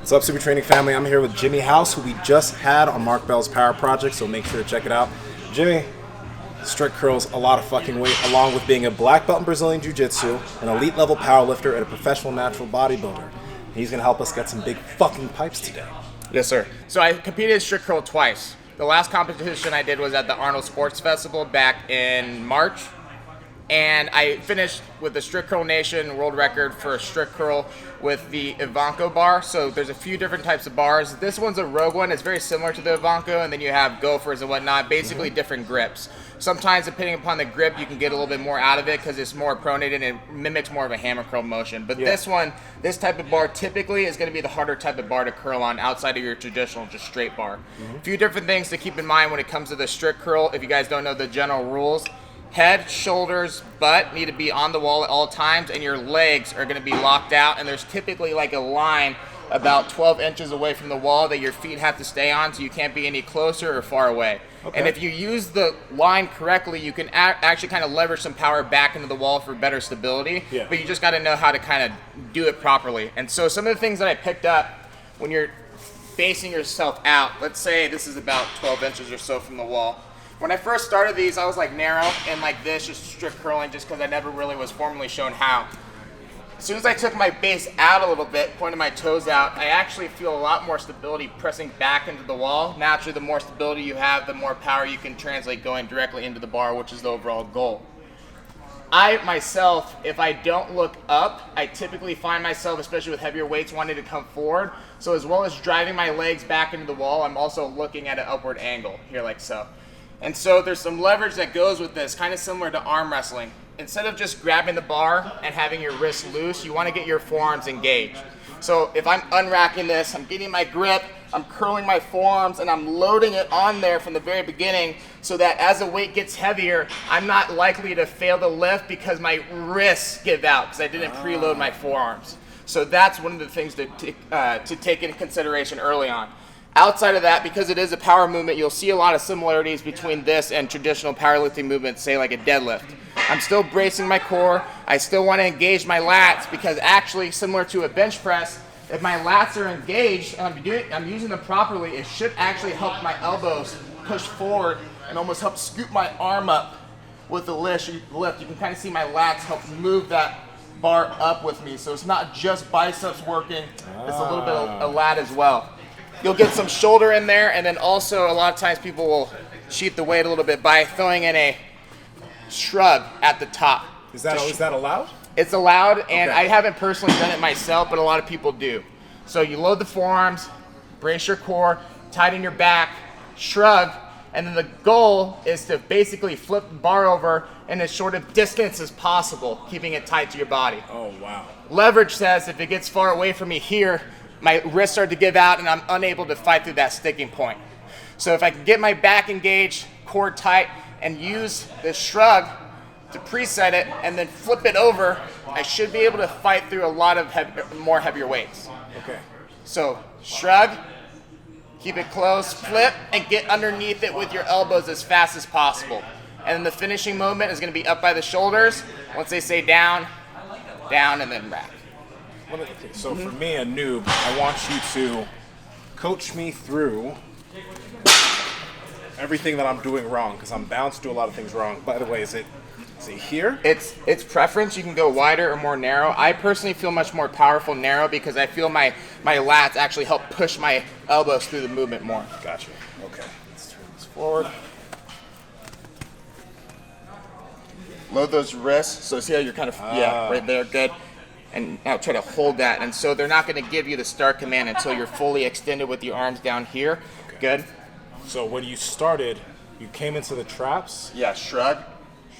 What's up, Super Training family? I'm here with Jimmy House, who we just had on Mark Bell's Power Project, so make sure to check it out. Jimmy, strict curls, a lot of fucking weight, along with being a black belt in Brazilian Jiu-Jitsu, an elite level powerlifter, and a professional natural bodybuilder. He's gonna help us get some big fucking pipes today. Yes, sir. So I competed in strict curl twice. The last competition I did was at the Arnold Sports Festival back in March. And I finished with the Strict Curl Nation world record for a strict curl with the Ivanko bar. So there's a few different types of bars. This one's a Rogue one. It's very similar to the Ivanko, and then you have Gophers and whatnot, basically different grips. Sometimes, depending upon the grip, you can get a little bit more out of it because it's more pronated and it mimics more of a hammer curl motion. But this one, this type of bar typically is going to be the harder type of bar to curl on outside of your traditional just straight bar. A few different things to keep in mind when it comes to the strict curl, if you guys don't know the general rules. Head, shoulders, butt need to be on the wall at all times, and your legs are going to be locked out, and there's typically like a line about 12 inches away from the wall that your feet have to stay on, so you can't be any closer or far away. Okay. And if you use the line correctly, you can actually kind of leverage some power back into the wall for better stability, but you just got to know how to kind of do it properly. And so some of the things that I picked up when you're facing yourself out, let's say this is about 12 inches or so from the wall. When I first started these, I was like narrow and like this, just strict curling, just because I never really was formally shown how. As soon as I took my base out a little bit, pointed my toes out, I actually feel a lot more stability pressing back into the wall. Naturally, the more stability you have, the more power you can translate going directly into the bar, which is the overall goal. I myself, if I don't look up, I typically find myself, especially with heavier weights, wanting to come forward. So as well as driving my legs back into the wall, I'm also looking at an upward angle, here like so. And so there's some leverage that goes with this, kind of similar to arm wrestling. Instead of just grabbing the bar and having your wrists loose, you want to get your forearms engaged. So if I'm unracking this, I'm getting my grip, I'm curling my forearms, and I'm loading it on there from the very beginning so that as the weight gets heavier, I'm not likely to fail the lift because my wrists give out because I didn't preload my forearms. So that's one of the things to take into consideration early on. Outside of that, because it is a power movement, you'll see a lot of similarities between this and traditional powerlifting movements, say like a deadlift. I'm still bracing my core. I still want to engage my lats because actually, similar to a bench press, if my lats are engaged and I'm using them properly, it should actually help my elbows push forward and almost help scoop my arm up with the lift. You can kind of see my lats help move that bar up with me. So it's not just biceps working, it's a little bit of a lat as well. You'll get some shoulder in there, and then also a lot of times people will cheat the weight a little bit by throwing in a shrug at the top. Is that allowed? It's allowed, and I haven't personally done it myself, but a lot of people do. So you load the forearms, brace your core, tighten your back, shrug, and then the goal is to basically flip the bar over in as short a distance as possible, keeping it tight to your body. Oh, wow. Leverage says if it gets far away from me here, my wrists start to give out and I'm unable to fight through that sticking point. So if I can get my back engaged, core tight, and use the shrug to preset it and then flip it over, I should be able to fight through a lot of more heavier weights. Okay. So shrug, keep it close, flip, and get underneath it with your elbows as fast as possible. And then the finishing movement is going to be up by the shoulders. Once they say down, down, and then back. So for me, a noob, I want you to coach me through everything that I'm doing wrong, because I'm bound to do a lot of things wrong. By the way, is it here? It's preference. You can go wider or more narrow. I personally feel much more powerful narrow because I feel my lats actually help push my elbows through the movement more. Gotcha. Okay. Let's turn this forward. Load those wrists. So see how you're kind of, right there, good. And now try to hold that. And so they're not going to give you the start command until you're fully extended with your arms down here. Okay. Good. So when you started, you came into the traps? Yeah, shrug.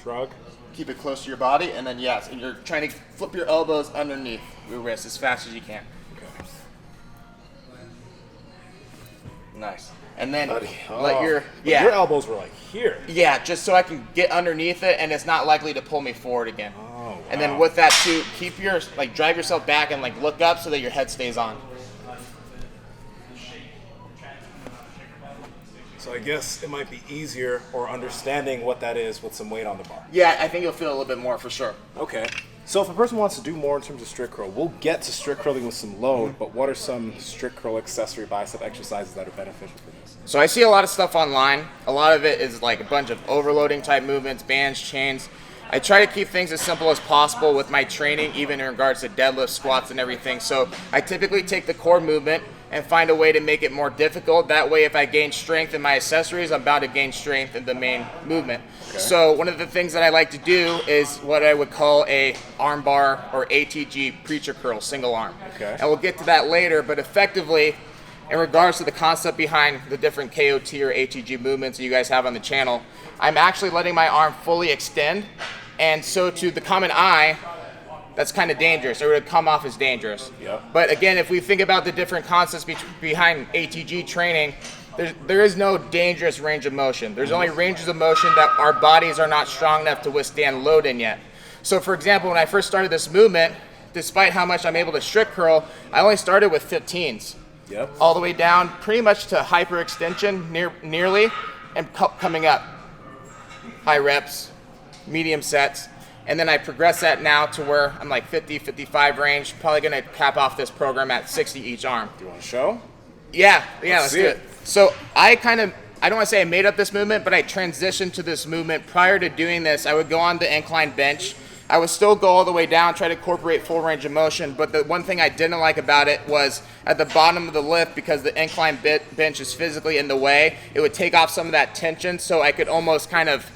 Shrug. Keep it close to your body, and then yes, and you're trying to flip your elbows underneath your wrists as fast as you can. Okay. Nice. And then your elbows were like here. Yeah, just so I can get underneath it, and it's not likely to pull me forward again. Oh, wow. And then with that too, keep your drive yourself back and look up so that your head stays on. So I guess it might be easier or understanding what that is with some weight on the bar. Yeah, I think you'll feel a little bit more for sure. Okay. So if a person wants to do more in terms of strict curl, we'll get to strict curling with some load, but what are some strict curl accessory bicep exercises that are beneficial for this? So I see a lot of stuff online. A lot of it is like a bunch of overloading type movements, bands, chains. I try to keep things as simple as possible with my training, even in regards to deadlifts, squats, and everything. So I typically take the core movement and find a way to make it more difficult. That way, if I gain strength in my accessories, I'm bound to gain strength in the main movement. Okay. So one of the things that I like to do is what I would call a arm bar or ATG preacher curl, single arm. Okay. And we'll get to that later, but effectively, in regards to the concept behind the different KOT or ATG movements that you guys have on the channel, I'm actually letting my arm fully extend, and so to the common eye, that's kind of dangerous, or it would come off as dangerous. Yep. But again, if we think about the different concepts behind ATG training, there is no dangerous range of motion. There's only ranges of motion that our bodies are not strong enough to withstand load in yet. So for example, when I first started this movement, despite how much I'm able to strict curl, I only started with 15s. Yep. All the way down pretty much to hyperextension nearly, and coming up. High reps, medium sets. And then I progress that now to where I'm like 50, 55 range. Probably gonna cap off this program at 60 each arm. Do you want to show? Yeah, let's do it. it. So I don't want to say I made up this movement, but I transitioned to this movement. Prior to doing this, I would go on the incline bench. I would still go all the way down, try to incorporate full range of motion, but the one thing I didn't like about it was at the bottom of the lift, because the incline bench is physically in the way, it would take off some of that tension, so I could almost kind of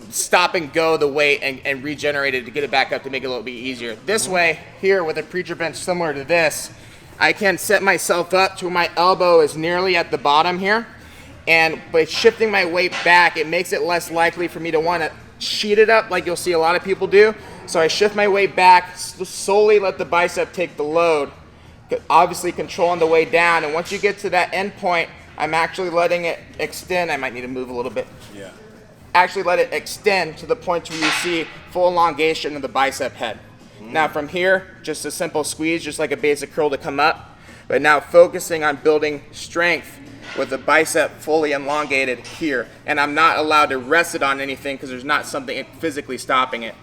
stop and go the weight and regenerate it to get it back up to make it a little bit easier. This way, here with a preacher bench similar to this, I can set myself up to where my elbow is nearly at the bottom here, and by shifting my weight back, it makes it less likely for me to want to sheet it up like you'll see a lot of people do. So I shift my weight back, solely let the bicep take the load, obviously control on the way down, and once you get to that end point, I'm actually letting it extend. I might need to move a little bit. Yeah. Actually let it extend to the point where you see full elongation of the bicep head. Now from here, just a simple squeeze, just like a basic curl to come up, but now focusing on building strength with the bicep fully elongated here, and I'm not allowed to rest it on anything because there's not something physically stopping it.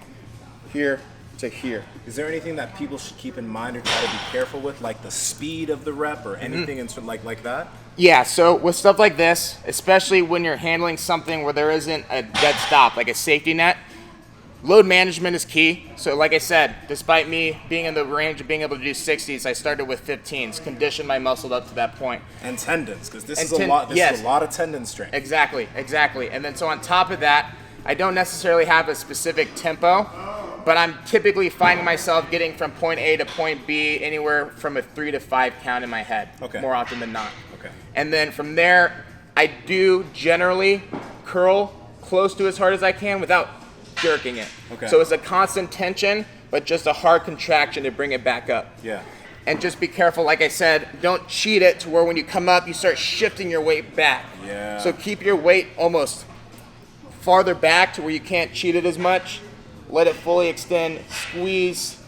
Here to here. Is there anything that people should keep in mind or try to be careful with, like the speed of the rep or anything like that? Yeah, so with stuff like this, especially when you're handling something where there isn't a dead stop, like a safety net, load management is key. So like I said, despite me being in the range of being able to do 60s, I started with 15s, conditioned my muscle up to that point. And tendons, because this is a lot of tendon strength. Exactly. And then so on top of that, I don't necessarily have a specific tempo, but I'm typically finding myself getting from point A to point B anywhere from a 3 to 5 count in my head, more often than not. Okay. And then from there, I do generally curl close to as hard as I can without jerking it. Okay. So it's a constant tension, but just a hard contraction to bring it back up. Yeah. And just be careful, like I said, don't cheat it to where when you come up, you start shifting your weight back. Yeah. So keep your weight almost farther back to where you can't cheat it as much. Let it fully extend, squeeze,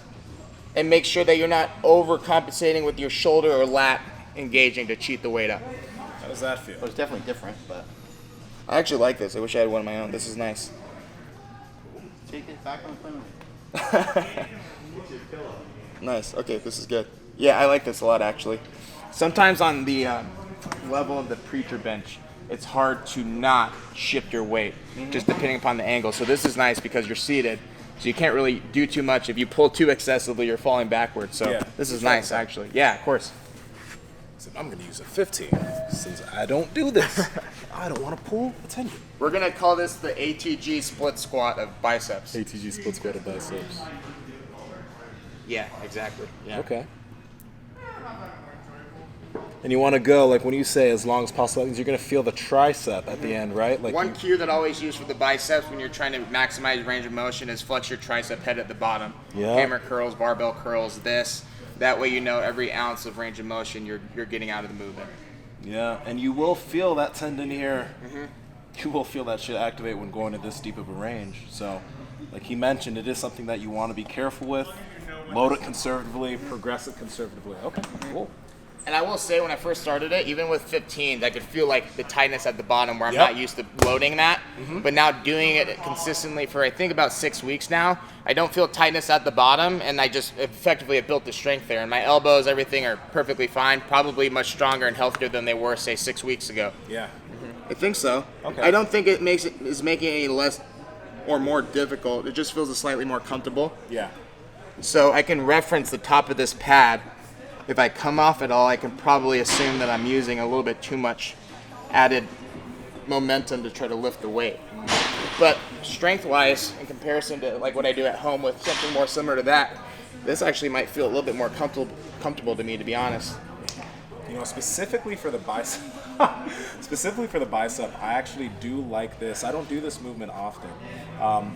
and make sure that you're not overcompensating with your shoulder or lat engaging to cheat the weight up. How does that feel? Well, it's definitely different, but I actually like this. I wish I had one of my own. This is nice. take it back on phone. Nice. Okay, this is good. Yeah, I like this a lot, actually. Sometimes on the level of the preacher bench, it's hard to not shift your weight, just depending upon the angle. So this is nice because you're seated, so you can't really do too much. If you pull too excessively, you're falling backwards. So Yeah, this is nice, actually. Yeah, of course. So I'm going to use a 15 since I don't do this. I don't want to pull a tendon. We're going to call this the ATG split squat of biceps. ATG split squat of biceps. Yeah, exactly. Yeah. Okay. And you want to go, like when you say as long as possible, you're going to feel the tricep at the end, right? Like One cue that I always use for the biceps when you're trying to maximize range of motion is flex your tricep head at the bottom. Yeah. Hammer curls, barbell curls, this. That way you know every ounce of range of motion you're getting out of the movement. Yeah, and you will feel that tendon here. You will feel that shit activate when going to this deep of a range. So, like he mentioned, it is something that you want to be careful with. Load it conservatively, progress it conservatively. Okay, cool. And I will say, when I first started it, even with 15s, I could feel like the tightness at the bottom where I'm Yep. not used to loading that. But now doing it consistently for I think about 6 weeks now, I don't feel tightness at the bottom, and I just effectively have built the strength there. And my elbows, everything are perfectly fine, probably much stronger and healthier than they were, say, 6 weeks ago. Yeah. I think so. Okay. I don't think it is making it any less or more difficult. It just feels slightly more comfortable. Yeah. So I can reference the top of this pad. If I come off at all, I can probably assume that I'm using a little bit too much added momentum to try to lift the weight. But strength-wise, in comparison to like what I do at home with something more similar to that, this actually might feel a little bit more comfortable to me, to be honest. You know, specifically for the bicep, I actually do like this. I don't do this movement often,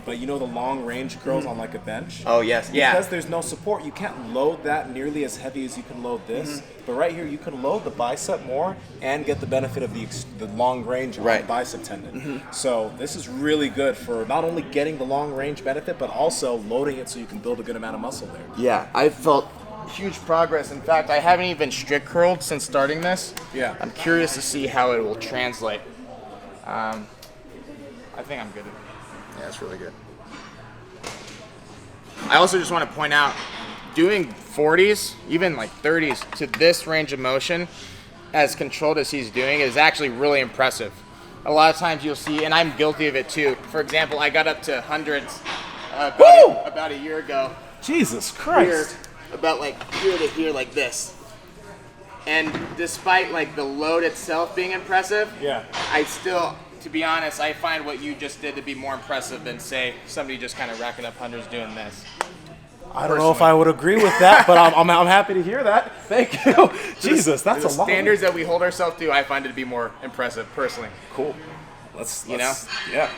but you know the long range curls on like a bench. Oh yes, yeah. Because there's no support, you can't load that nearly as heavy as you can load this. But right here, you can load the bicep more and get the benefit of the long range on the bicep tendon. So this is really good for not only getting the long range benefit, but also loading it so you can build a good amount of muscle there. Yeah, I felt huge progress. In fact, I haven't even strict curled since starting this. Yeah. I'm curious to see how it will translate. I think I'm good. Yeah, that's really good. I also just want to point out, doing 40s, even like 30s, to this range of motion, as controlled as he's doing, is actually really impressive. A lot of times you'll see, and I'm guilty of it too. For example, I got up to hundreds about a year ago. Jesus Christ. Here, about like here to here like this. And despite like the load itself being impressive, I still, to be honest, I find what you just did to be more impressive than, say, somebody just kind of racking up hundreds doing this. I don't know if I would agree with that, but I'm happy to hear that. Thank you. Jesus, that's a lot. The standards that we hold ourselves to, I find it to be more impressive, personally. Cool. Let's yeah.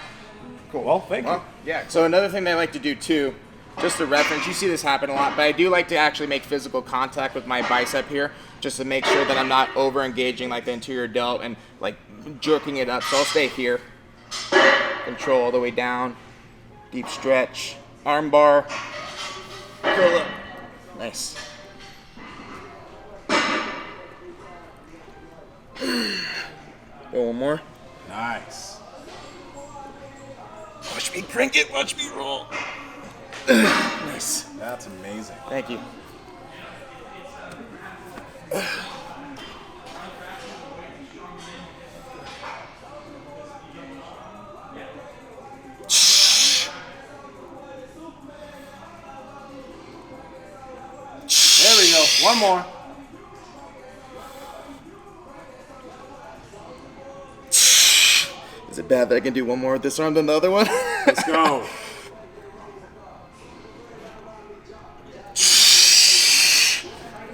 Cool. Well, thank you. Yeah. So another thing that I like to do too, just a reference, you see this happen a lot, but I do like to actually make physical contact with my bicep here, just to make sure that I'm not over engaging like the anterior delt and like jerking it up. So I'll stay here, control all the way down, deep stretch, arm bar, curl up. Nice. Go one more. Nice. Watch me crank it, watch me roll. Nice. That's amazing. Thank you. There we go. One more. Is it bad that I can do one more with this arm than the other one? Let's go.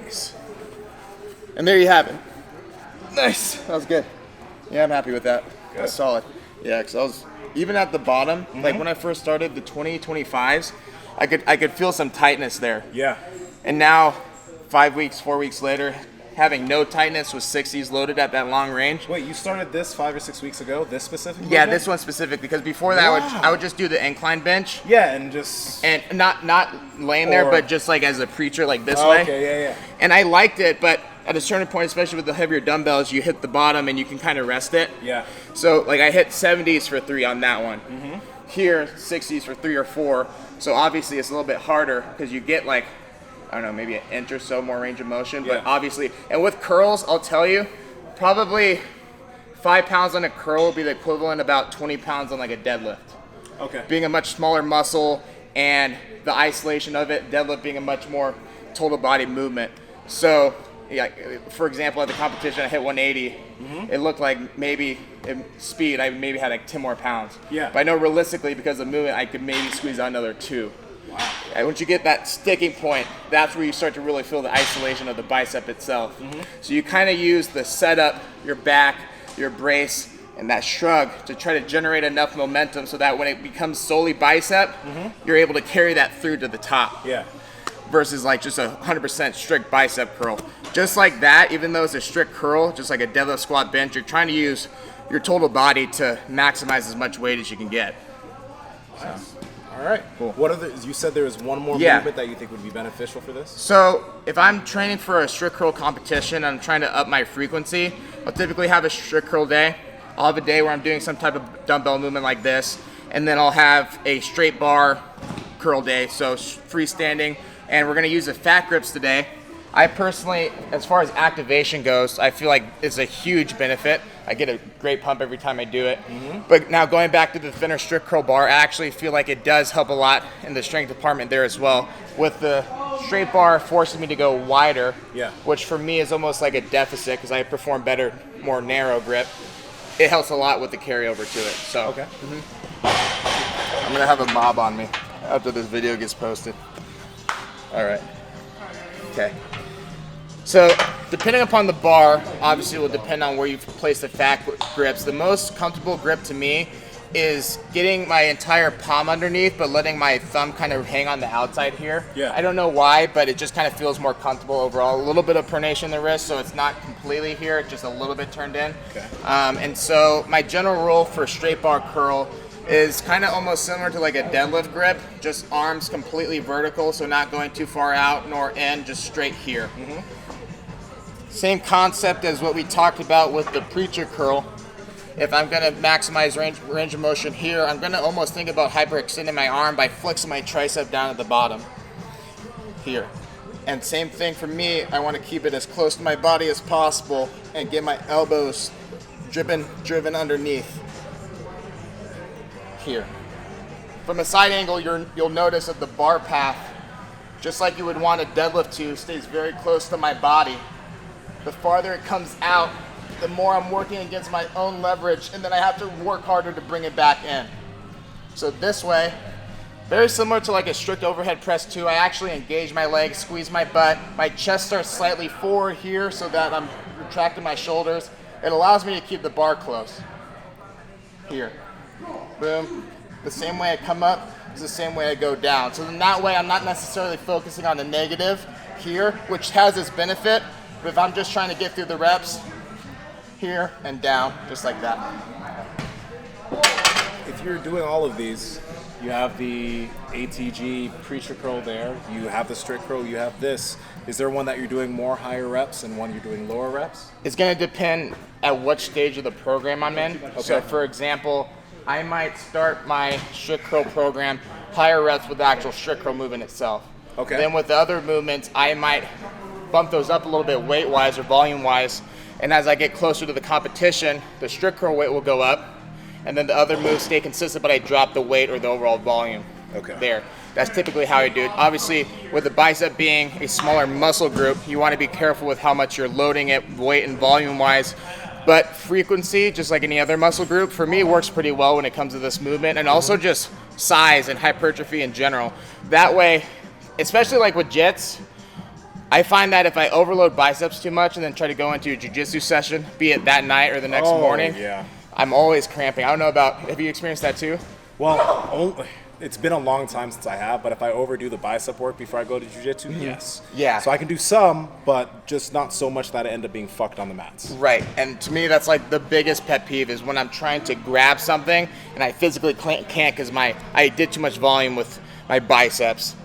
Nice. And there you have it. Nice. That was good. Yeah, I'm happy with that. Good. That's solid. Yeah, because I was, even at the bottom, like when I first started the 25s, I could feel some tightness there. Yeah. And now, 4 weeks later, having no tightness with 60s loaded at that long range. Wait, you started this 5 or 6 weeks ago? This specific? Yeah, movement? this one specifically, because before that I would just do the incline bench. Yeah, and just. And not laying there, but just like as a preacher, like this way. Okay, yeah. And I liked it, but at a certain point, especially with the heavier dumbbells, you hit the bottom and you can kind of rest it. Yeah. So like I hit 70s for 3 on that one. Here, 60s for 3 or 4. So obviously it's a little bit harder because you get like, I don't know, maybe an inch or so more range of motion. But obviously, and with curls, I'll tell you, probably 5 pounds on a curl will be the equivalent about 20 pounds on like a deadlift. Okay. Being a much smaller muscle and the isolation of it, deadlift being a much more total body movement. So, yeah, for example, at the competition, I hit 180. It looked like maybe in speed, I maybe had like 10 more pounds. Yeah. But I know realistically, because of movement, I could maybe squeeze out another 2. Wow. And once you get that sticking point, that's where you start to really feel the isolation of the bicep itself. So you kind of use the setup, your back, your brace, and that shrug to try to generate enough momentum so that when it becomes solely bicep, you're able to carry that through to the top. Yeah. Versus like just a 100% strict bicep curl. Just like that, even though it's a strict curl, just like a deadlift, squat, bench, you're trying to use your total body to maximize as much weight as you can get. Nice. All right. Cool. What are you said there was one more Yeah. movement that you think would be beneficial for this? So if I'm training for a strict curl competition and I'm trying to up my frequency, I'll typically have a strict curl day. I'll have a day where I'm doing some type of dumbbell movement like this, and then I'll have a straight bar curl day, so freestanding, and we're gonna use the fat grips today. I personally, as far as activation goes, I feel like it's a huge benefit. I get a great pump every time I do it. But now going back to the thinner strict curl bar, I actually feel like it does help a lot in the strength department there as well. With the straight bar forcing me to go wider, which for me is almost like a deficit because I perform better, more narrow grip. It helps a lot with the carryover to it. So Okay. I'm gonna have a mob on me after this video gets posted. All right. Okay. So depending upon the bar, obviously will depend on where you place the fat grips. The most comfortable grip to me is getting my entire palm underneath, but letting my thumb kind of hang on the outside here. Yeah. I don't know why, but it just kind of feels more comfortable overall. A little bit of pronation in the wrist, so it's not completely here, just a little bit turned in. Okay. And so my general rule for straight bar curl is kind of almost similar to like a deadlift grip, just arms completely vertical, so not going too far out nor in, just straight here. Same concept as what we talked about with the preacher curl. If I'm gonna maximize range of motion here, I'm gonna almost think about hyperextending my arm by flexing my tricep down at the bottom here. And same thing for me, I wanna keep it as close to my body as possible and get my elbows driven underneath here. From a side angle, you'll notice that the bar path, just like you would want a deadlift to, stays very close to my body. The farther it comes out, the more I'm working against my own leverage, and then I have to work harder to bring it back in. So this way, very similar to like a strict overhead press too, I actually engage my legs, squeeze my butt, my chest starts slightly forward here so that I'm retracting my shoulders. It allows me to keep the bar close. Here, boom. The same way I come up is the same way I go down. So then that way I'm not necessarily focusing on the negative here, which has its benefit, but if I'm just trying to get through the reps, here and down, just like that. If you're doing all of these, you have the ATG preacher curl there, you have the strict curl, you have this. Is there one that you're doing more higher reps and one you're doing lower reps? It's gonna depend at what stage of the program I'm in. Okay. So for example, I might start my strict curl program higher reps with the actual strict curl movement itself. Okay. Then with the other movements, I might bump those up a little bit weight-wise or volume-wise. And as I get closer to the competition, the strict curl weight will go up, and then the other moves stay consistent, but I drop the weight or the overall volume there. That's typically how I do it. Obviously, with the bicep being a smaller muscle group, you want to be careful with how much you're loading it weight and volume-wise. But frequency, just like any other muscle group, for me works pretty well when it comes to this movement, and also just size and hypertrophy in general. That way, especially like with jits, I find that if I overload biceps too much and then try to go into a jiu-jitsu session, be it that night or the next morning, I'm always cramping. I don't know have you experienced that too? Well, it's been a long time since I have, but if I overdo the bicep work before I go to jiu-jitsu, yes. Yeah. So I can do some, but just not so much that I end up being fucked on the mats. Right, and to me that's like the biggest pet peeve is when I'm trying to grab something and I physically can't because I did too much volume with my biceps,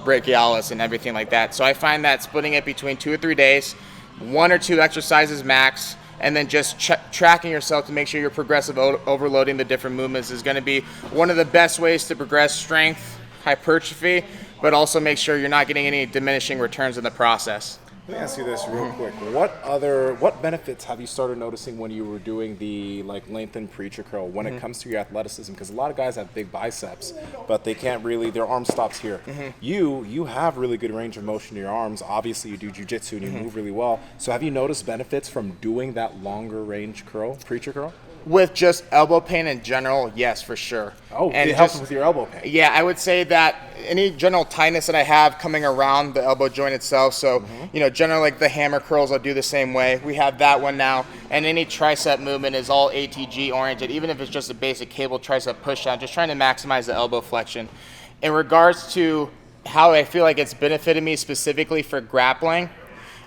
brachialis, and everything like that. So I find that splitting it between 2 or 3 days, 1 or 2 exercises max, and then just tracking yourself to make sure you're progressive overloading the different movements is going to be one of the best ways to progress strength, hypertrophy, but also make sure you're not getting any diminishing returns in the process. Let me ask you this real quick. What benefits have you started noticing when you were doing the lengthened preacher curl when it comes to your athleticism? Because a lot of guys have big biceps, but they can't really, their arm stops here. You have really good range of motion in your arms. Obviously you do jiu-jitsu and you move really well. So have you noticed benefits from doing that longer range curl, preacher curl? With just elbow pain in general, yes, for sure. Oh, and it helps with your elbow pain. Yeah, I would say that any general tightness that I have coming around the elbow joint itself, so, generally like the hammer curls, I'll do the same way. We have that one now, and any tricep movement is all ATG oriented, even if it's just a basic cable tricep push down, just trying to maximize the elbow flexion. In regards to how I feel like it's benefited me specifically for grappling,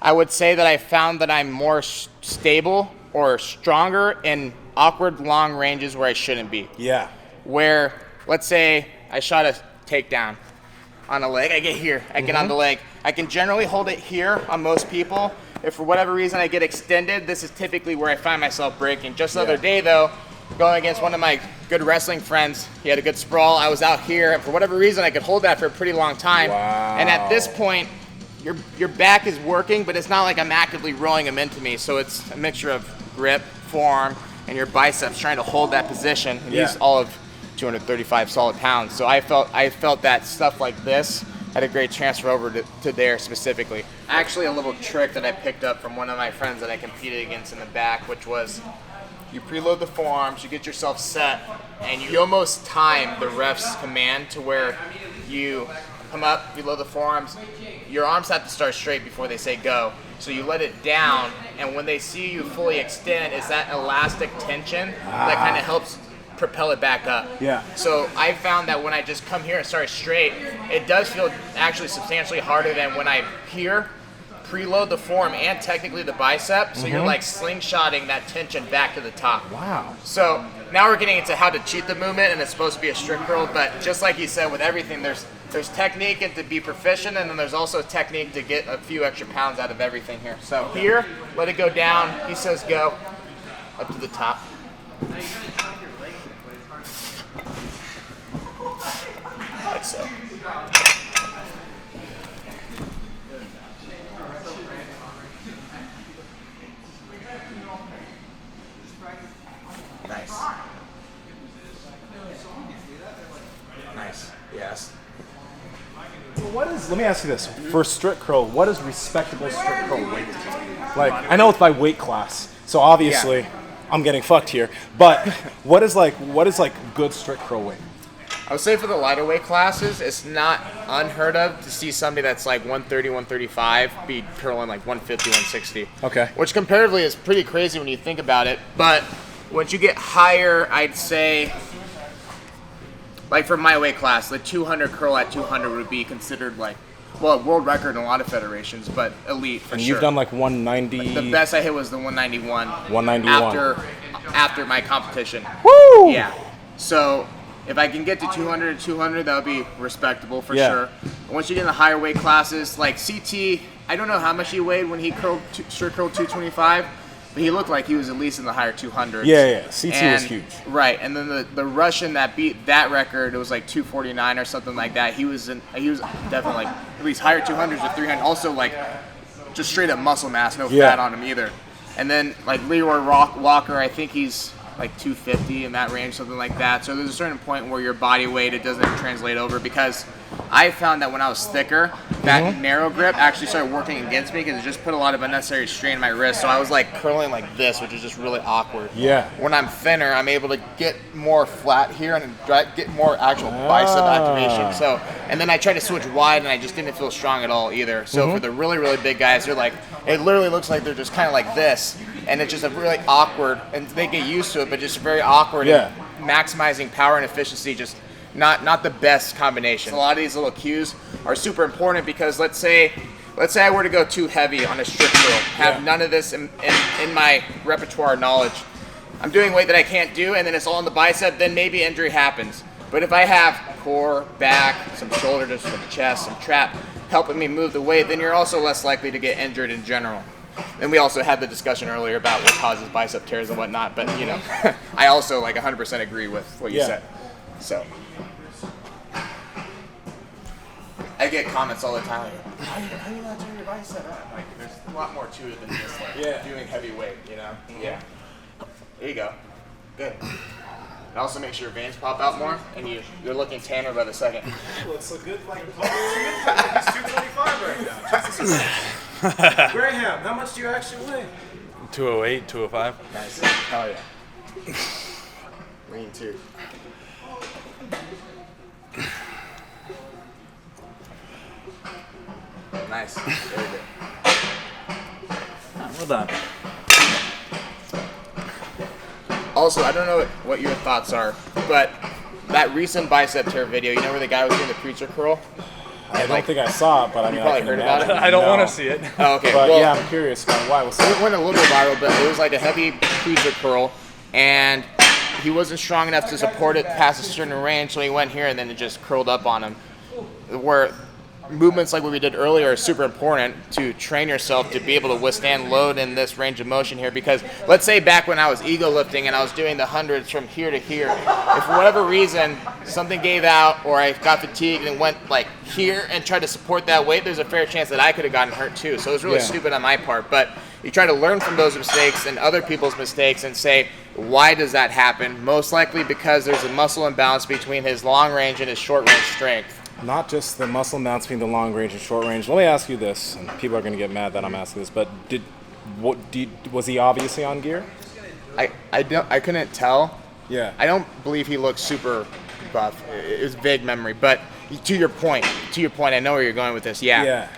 I would say that I found that I'm more stable or stronger in awkward long ranges where I shouldn't be. Yeah. Where, let's say, I shot a takedown on a leg. I get here, I get on the leg. I can generally hold it here on most people. If for whatever reason I get extended, this is typically where I find myself breaking. Just the other day though, going against one of my good wrestling friends, he had a good sprawl. I was out here, and for whatever reason, I could hold that for a pretty long time. Wow. And at this point, your back is working, but it's not like I'm actively rolling him into me. So it's a mixture of grip, forearm, and your biceps trying to hold that position. And he's all of 235 solid pounds. So I felt that stuff like this had a great transfer over to there specifically. Actually, a little trick that I picked up from one of my friends that I competed against in the back, which was you preload the forearms, you get yourself set, and you almost time the ref's command to where you come up, you load the forearms, your arms have to start straight before they say go. So you let it down, and when they see you fully extend, it's that elastic tension that kind of helps propel it back up. Yeah. So I found that when I just come here and start straight, it does feel actually substantially harder than when I'm here, preload the forearm and technically the bicep, so you're like slingshotting that tension back to the top. Wow. So now we're getting into how to cheat the movement, and it's supposed to be a strict curl, but just like you said, with everything, there's technique and to be proficient, and then there's also technique to get a few extra pounds out of everything here. So here, let it go down, he says go, up to the top. Like so. Nice. Nice. Yes. Let me ask you this. For strict curl, what is respectable strict curl weight? Like, I know it's by weight class, so obviously I'm getting fucked here. But what is good strict curl weight? I would say for the lighter weight classes, it's not unheard of to see somebody that's like 130, 135 be curling like 150, 160. Okay. Which comparatively is pretty crazy when you think about it. But once you get higher, I'd say, like for my weight class, the 200 curl at 200 would be considered like, well, world record in a lot of federations, but elite for And sure. you've done like 190. The best I hit was the 191. 191. After my competition. Woo! Yeah. So if I can get to 200 to 200, that would be respectable for sure. But once you get in the higher weight classes, like CT, I don't know how much he weighed when he strict curled 225, but he looked like he was at least in the higher 200s. Yeah. CT was huge. Right, and then the Russian that beat that record, it was like 249 or something like that. He was definitely like at least higher 200s or 300. Also like just straight up muscle mass, no fat on him either. And then like Leroy Walker, I think he's like 250 in that range, something like that. So there's a certain point where your body weight, it doesn't translate over, because I found that when I was thicker, that narrow grip actually started working against me because it just put a lot of unnecessary strain in my wrist. So I was like curling like this, which is just really awkward. Yeah. When I'm thinner, I'm able to get more flat here and get more actual bicep activation. So, and then I tried to switch wide, and I just didn't feel strong at all either. So for the really, really big guys, they're like, it literally looks like they're just kind of like this, and it's just a really awkward, and they get used to it, but just very awkward. And maximizing power and efficiency, just not the best combination. A lot of these little cues are super important, because let's say I were to go too heavy on a strict curl, have none of this in my repertoire knowledge. I'm doing weight that I can't do, and then it's all in the bicep, then maybe injury happens. But if I have core, back, some shoulder, some chest, some trap helping me move the weight, then you're also less likely to get injured in general. And we also had the discussion earlier about what causes bicep tears and whatnot, but you know, I also like 100% agree with what you said. So I get comments all the time like, how do you not turn your bicep up? Like, there's a lot more to it than just like doing heavy weight, you know? Yeah. There you go. Good. And also make sure your veins pop out more, and you're looking tanner by the second. Looks so good, like he's 225 right now. Jesus Christ. Graham, how much do you actually weigh? 208, 205. Nice. Hell yeah. Lean too. Nice. Very good. Well done. Also, I don't know what your thoughts are, but that recent bicep tear video, you know where the guy was doing the preacher curl? I don't think I saw it, but I mean, probably I can heard about imagine. it? I don't want to see it. Oh, okay. But well, yeah, I'm curious about why. it went a little viral, but it was like a heavy preacher curl, and he wasn't strong enough to support it past a certain range, so he went here and then it just curled up on him. Where movements like what we did earlier are super important to train yourself to be able to withstand load in this range of motion here, because let's say back when I was ego lifting and I was doing the hundreds from here to here, if for whatever reason something gave out or I got fatigued and went like here and tried to support that weight, there's a fair chance that I could have gotten hurt too. So it was really stupid on my part, but you try to learn from those mistakes and other people's mistakes and say, why does that happen? Most likely because there's a muscle imbalance between his long range and his short range strength. Not just the muscle imbalance between the long range and short range. Let me ask you this, and people are going to get mad that I'm asking this, but was he obviously on gear? I couldn't tell. Yeah. I don't believe he looked super buff. It was vague memory, but to your point, I know where you're going with this. Yeah. Yeah.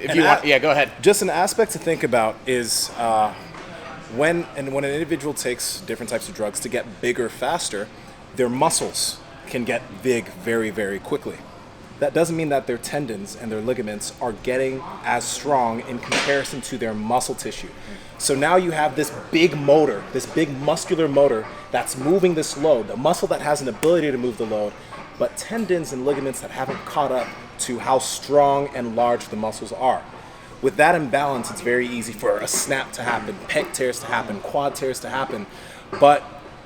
If you want, go ahead. Just an aspect to think about is when an individual takes different types of drugs to get bigger faster, their muscles can get big very, very quickly. That doesn't mean that their tendons and their ligaments are getting as strong in comparison to their muscle tissue. So now you have this big motor, this big muscular motor that's moving this load, the muscle that has an ability to move the load, but tendons and ligaments that haven't caught up to how strong and large the muscles are. With that imbalance, it's very easy for a snap to happen, pec tears to happen, quad tears to happen. But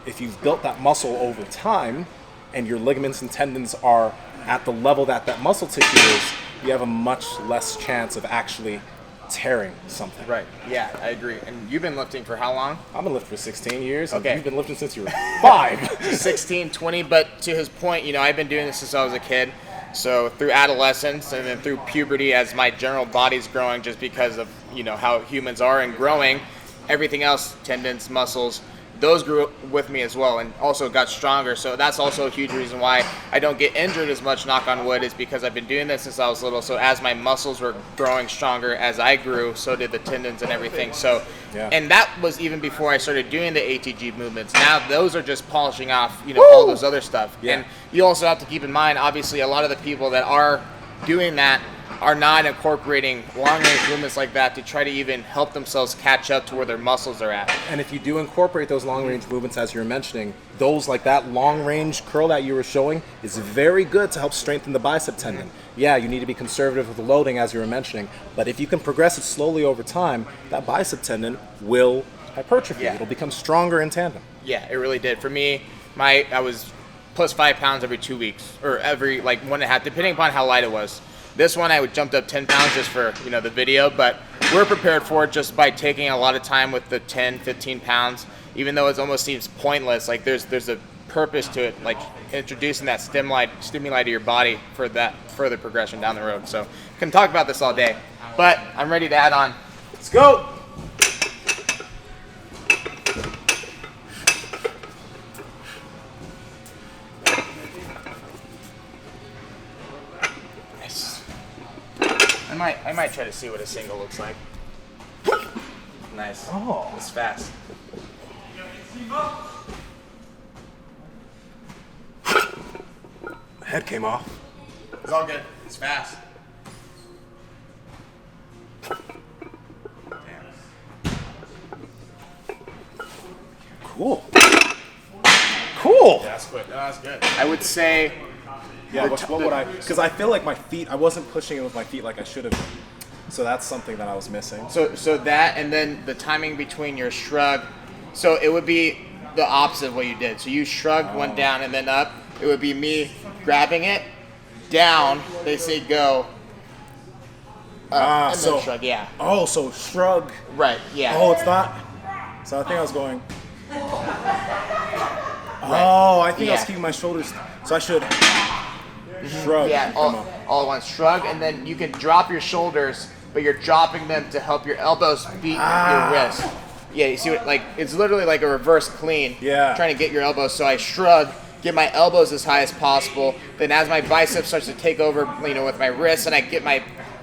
if you've built that muscle over time and your ligaments and tendons are at the level that that muscle tissue is, you have a much less chance of actually tearing something. Right. Yeah, I agree. And you've been lifting for how long? I've been lifting for 16 years. Okay. And you've been lifting since you were 5. 16, 20, but to his point, I've been doing this since I was a kid. So through adolescence and then through puberty, as my general body's growing, just because of, how humans are and growing, everything else, tendons, muscles, those grew with me as well and also got stronger. So that's also a huge reason why I don't get injured as much, knock on wood, is because I've been doing this since I was little. So as my muscles were growing stronger as I grew, so did the tendons and everything. So, and that was even before I started doing the ATG movements. Now those are just polishing off, all those other stuff. Yeah. And you also have to keep in mind, obviously, a lot of the people that are doing that are not incorporating long-range movements like that to try to even help themselves catch up to where their muscles are at. And if you do incorporate those long-range movements, as you were mentioning, those like that long-range curl that you were showing is very good to help strengthen the bicep tendon. Yeah, you need to be conservative with the loading, as you were mentioning, but if you can progress it slowly over time, that bicep tendon will hypertrophy. Yeah. It'll become stronger in tandem. Yeah, it really did. For me, I was plus 5 pounds every 2 weeks, or every, 1.5, depending upon how light it was. This one I would jumped up 10 pounds just for, the video, but we're prepared for it just by taking a lot of time with the 10, 15 pounds, even though it almost seems pointless. There's a purpose to it, introducing that stimuli to your body for that further progression down the road. So can talk about this all day, but I'm ready to add on. Let's go. I might try to see what a single looks like. Nice. Oh. It's fast. Head came off. It's all good. It's fast. Damn. Cool. Cool. That's quick. No, that's good. I would say. Yeah, what would I? Because I feel like my feet, I wasn't pushing it with my feet like I should have been. So that's something that I was missing. So that, and then the timing between your shrug. So it would be the opposite of what you did. So you shrugged, went down, and then up. It would be me grabbing it, down, they say go, and then shrug, yeah. Oh, so shrug. Right, yeah. Oh, it's not. So I think I was going. Oh, I think I was keeping my shoulders. So I should shrug. Yeah, all at once. Shrug, and then you can drop your shoulders, but you're dropping them to help your elbows beat your wrist. Yeah, you see what, it's literally like a reverse clean. Yeah. Trying to get your elbows. So I shrug, get my elbows as high as possible. Then as my bicep starts to take over, with my wrists, and I get my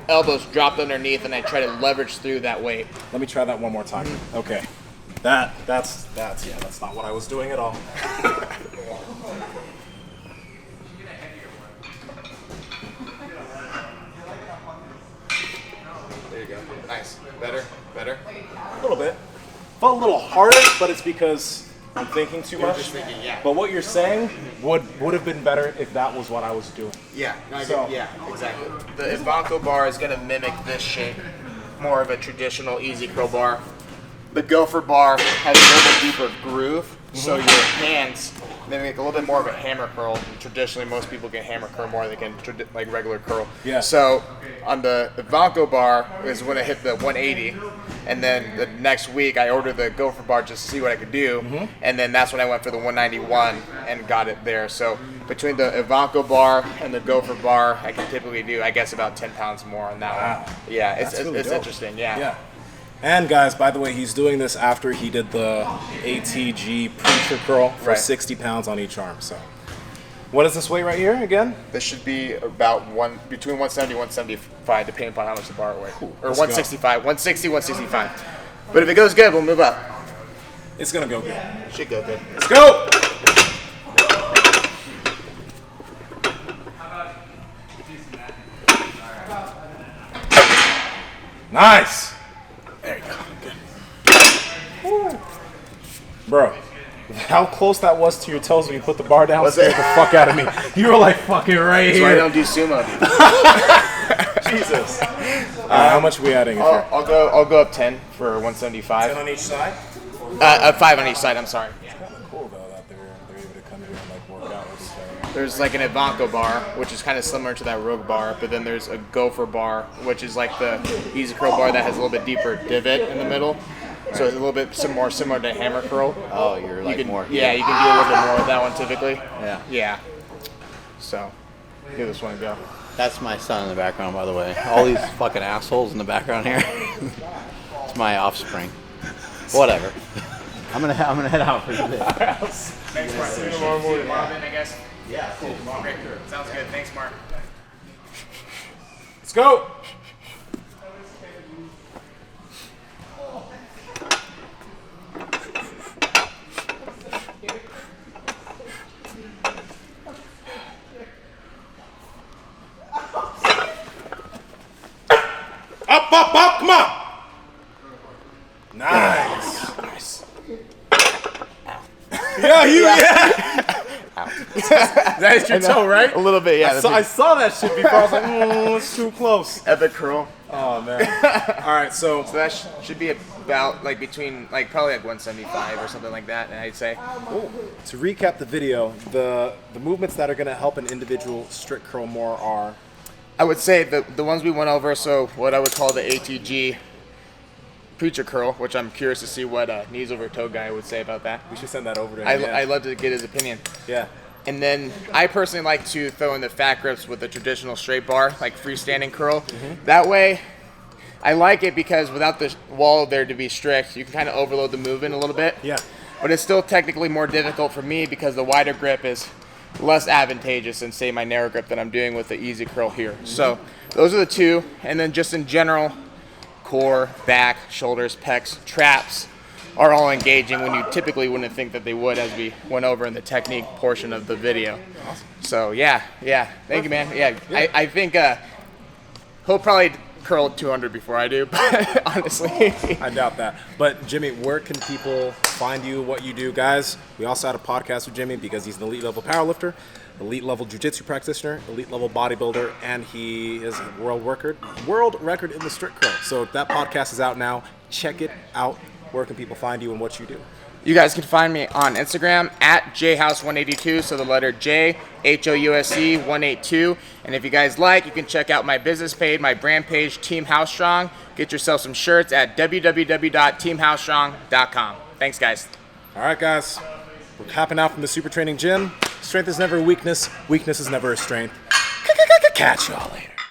elbows dropped underneath, and I try to leverage through that weight. Let me try that one more time. Okay. That's not what I was doing at all. There you go. Nice. Better. A little bit. Felt a little harder, but it's because I'm thinking too You're much. just thinking, yeah. But what you're saying would have been better if that was what I was doing. Yeah, no, So- yeah, exactly. The Ivanko bar is going to mimic this shape, more of a traditional easy curl bar. The Gopher bar has a little bit deeper groove, so your hands mimic a little bit more of a hammer curl. Traditionally, most people can hammer curl more than they can like regular curl. Yeah. So on the Ivanko bar is when I hit the 180, and then the next week I ordered the Gopher bar just to see what I could do, and then that's when I went for the 191 and got it there. So between the Ivanko bar and the Gopher bar, I can typically do, I guess, about 10 pounds more on that one. Yeah, it's really dope. interesting. Yeah. Yeah. And guys, by the way, he's doing this after he did the ATG preacher curl for Right. 60 pounds on each arm. So, what is this weight right here again? This should be about between 170 and 175, depending upon how much the bar weighs. Or let's 165, 160, 165. But if it goes good, we'll move up. It's gonna go good. Should go good. Let's go! Nice! There you go. Good. Bro, how close that was to your toes when you put the bar down Was scared it? the fuck out of me. You were like fucking right That's why I here. don't do sumo. Jesus. How much are we adding? I'll go up 10 for 175. on each side? 5 on each side, I'm sorry. Cool though that they're able to come here and like work out with each other. There's like an Ivanko bar, which is kind of similar to that Rogue bar, but then there's a Gopher bar, which is like the easy curl bar that has a little bit deeper divot in the middle. So it's a little bit more similar to hammer curl. Oh, you're like You can, more. yeah, you can do a little bit more with that one typically. Yeah. Yeah. So, give this one a go. That's my son in the background, by the way. All these fucking assholes in the background here. It's my offspring. Whatever. I'm gonna head out for today. Thanks, Mark. See you tomorrow morning. Tomorrow then, I guess. Yeah, cool. Great. Sounds good. Thanks, Mark. Let's go! Up, come on! Nice. Nice. Yeah. That is your toe, right? A little bit, yeah. I saw that shit before. I was like, it's too close. Epic curl. Oh, man. All right, so So that should be about like between like probably like 175 or something like that, and I'd say. to recap the video, the movements that are going to help an individual strict curl more are... I would say the ones we went over, so what I would call the ATG preacher curl, which I'm curious to see what knees over toe guy would say about that. We should send that over to him. I'd love to get his opinion. Yeah. And then I personally like to throw in the fat grips with the traditional straight bar, like freestanding curl. That way, I like it because without the wall there to be strict, you can kind of overload the movement a little bit. Yeah. But it's still technically more difficult for me because the wider grip is less advantageous than, say, my narrow grip that I'm doing with the easy curl here. So those are the two. And then just in general, core, back, shoulders, pecs, traps are all engaging when you typically wouldn't think that they would, as we went over in the technique portion of the video. Awesome. So yeah. Thank you, man. Yeah. I think he'll probably curl 200 before I do, but honestly. I doubt that. But Jimmy, where can people find you, what you do? Guys, we also had a podcast with Jimmy because he's an elite level powerlifter, elite level jiu-jitsu practitioner, elite level bodybuilder, and he is a world record in the strict curl. So that podcast is out now. Check it out. Where can people find you and what you do? You guys can find me on Instagram at jhouse182, so the letter J, HOUSE 182. And if you guys like, you can check out my business page, my brand page, Team House Strong. Get yourself some shirts at www.teamhousestrong.com. Thanks, guys. All right, guys. We're hopping out from the Super Training Gym. Strength is never a weakness. Weakness is never a strength. Catch y'all later.